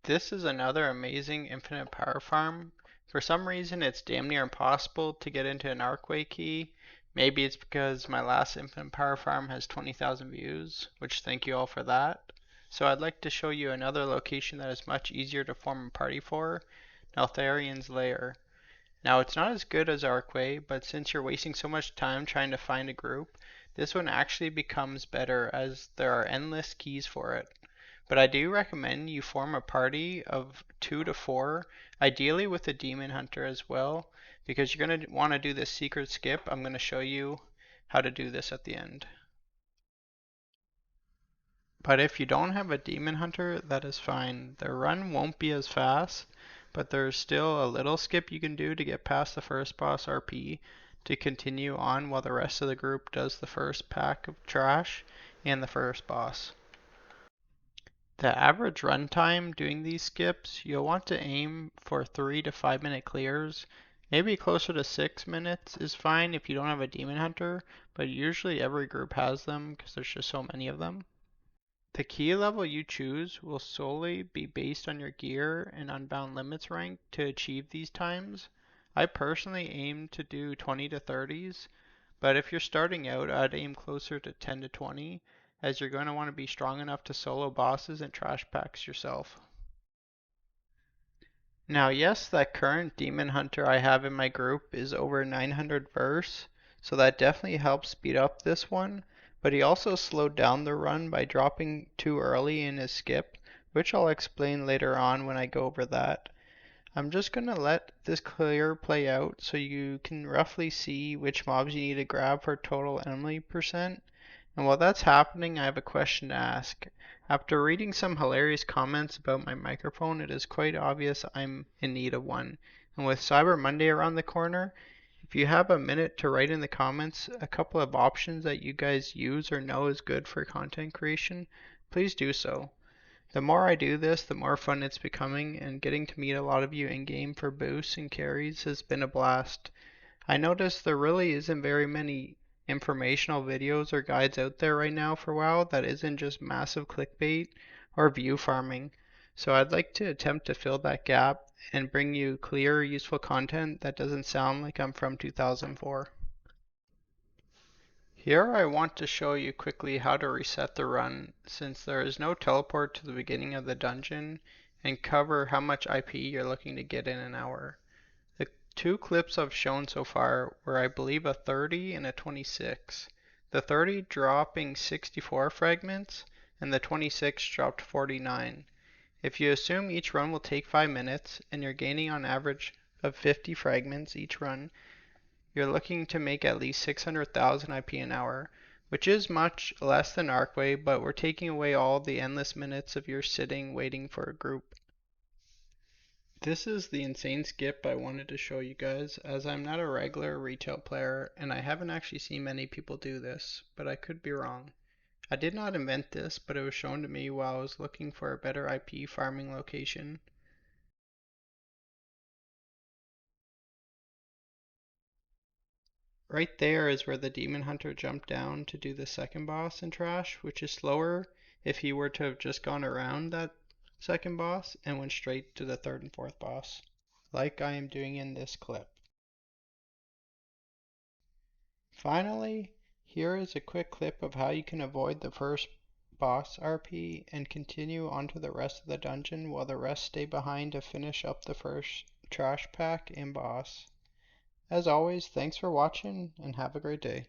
This is another amazing infinite power farm. For some reason it's damn near impossible to get into an archway key. Maybe it's because my last infinite power farm has 20,000 views, which thank you all for that. So I'd like to show you another location that is much easier to form a party for, Neltharion's Lair. Now it's not as good as Archway, but since you're wasting so much time trying to find a group, this one actually becomes better as there are endless keys for it. But I do recommend you form a party of 2 to 4, ideally with a demon hunter as well, because you're going to want to do this secret skip. I'm going to show you how to do this at the end. But if you don't have a demon hunter, that is fine. The run won't be as fast, but there's still a little skip you can do to get past the first boss RP to continue on while the rest of the group does the first pack of trash and the first boss. The average run time doing these skips, you'll want to aim for 3 to 5 minute clears. Maybe closer to 6 minutes is fine if you don't have a demon hunter, but usually every group has them because there's just so many of them. The key level you choose will solely be based on your gear and Unbound Limits rank to achieve these times. I personally aim to do 20 to 30s, but if you're starting out, I'd aim closer to 10 to 20, as you're going to want to be strong enough to solo bosses and trash packs yourself. Now yes, that current demon hunter I have in my group is over 900 verse, so that definitely helps speed up this one, but he also slowed down the run by dropping too early in his skip, which I'll explain later on when I go over that. I'm just going to let this clear play out so you can roughly see which mobs you need to grab for total enemy percent. And while that's happening, I have a question to ask. After reading some hilarious comments about my microphone, it is quite obvious I'm in need of one. And with Cyber Monday around the corner, if you have a minute to write in the comments a couple of options that you guys use or know is good for content creation, please do so. The more I do this, the more fun it's becoming, and getting to meet a lot of you in-game for boosts and carries has been a blast. I noticed there really isn't very many informational videos or guides out there right now for WoW that isn't just massive clickbait or view farming. So I'd like to attempt to fill that gap and bring you clear, useful content that doesn't sound like I'm from 2004. Here I want to show you quickly how to reset the run, since there is no teleport to the beginning of the dungeon, and cover how much IP you're looking to get in an hour. The two clips I've shown so far were I believe a 30 and a 26. The 30 dropping 64 fragments, and the 26 dropped 49. If you assume each run will take 5 minutes, and you're gaining on average of 50 fragments each run, you're looking to make at least 600,000 IP an hour, which is much less than Archway, but we're taking away all the endless minutes of your sitting waiting for a group. This is the insane skip I wanted to show you guys, as I'm not a regular retail player and I haven't actually seen many people do this, but I could be wrong. I did not invent this, but it was shown to me while I was looking for a better IP farming location. Right there is where the demon hunter jumped down to do the second boss in trash, which is slower if he were to have just gone around that second boss and went straight to the third and fourth boss, like I am doing in this clip. Finally, here is a quick clip of how you can avoid the first boss RP and continue onto the rest of the dungeon while the rest stay behind to finish up the first trash pack and boss. As always, thanks for watching and have a great day.